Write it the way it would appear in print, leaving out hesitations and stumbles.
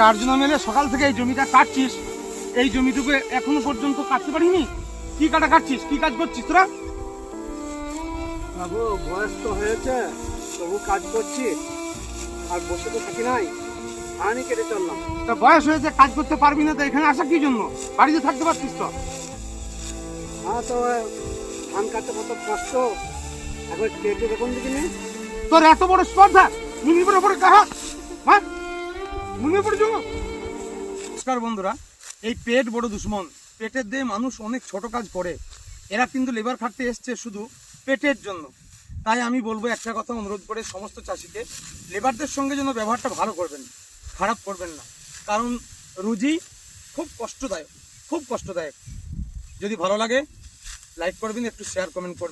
চারজনা মিলে সকাল থেকে এই জমিটা কাটছিস, এই জমিটুকু এখনো পর্যন্ত কাটতে পারিনি। কি কাটা কাটছিস, কি কাজ করছিস তোরা? বাবু বয়স তো হয়েছে, তবু কাজ করছি, আর বসে তো থাকি নাই, ধানই কেটে চললাম। তা বয়স হয়েছে, কাজ করতে পারবি না তো এখানে আসা কি জন্য? বাড়িতে থাকতে পারছিস তো। হ্যাঁ, তো ধান কাটতে কত কষ্ট, একবার কেটে দেখুন দেখিনি। তোর এত বড় স্পর্ধা, মুনিপুরের উপরে কাহা, হ্যাঁ মুনিপুর জন্য। নমস্কার বন্ধুরা, এই পেট বড় দুশ্মন। পেটের দিয়ে মানুষ অনেক ছোট কাজ করে। এরা কিন্তু লেবার খাটতে এসছে শুধু পেটের জন্য। তাই আমি বলবো একটা কথা অনুরোধ করে সমস্ত চাষিকে, লেবারদের সঙ্গে যেন ব্যবহারটা ভালো করবেন, খারাপ করবেন না। কারণ রুজি খুব কষ্টদায়ক, খুব কষ্টদায়ক। যদি ভালো লাগে লাইক করবেন, একটু শেয়ার কমেন্ট করবেন।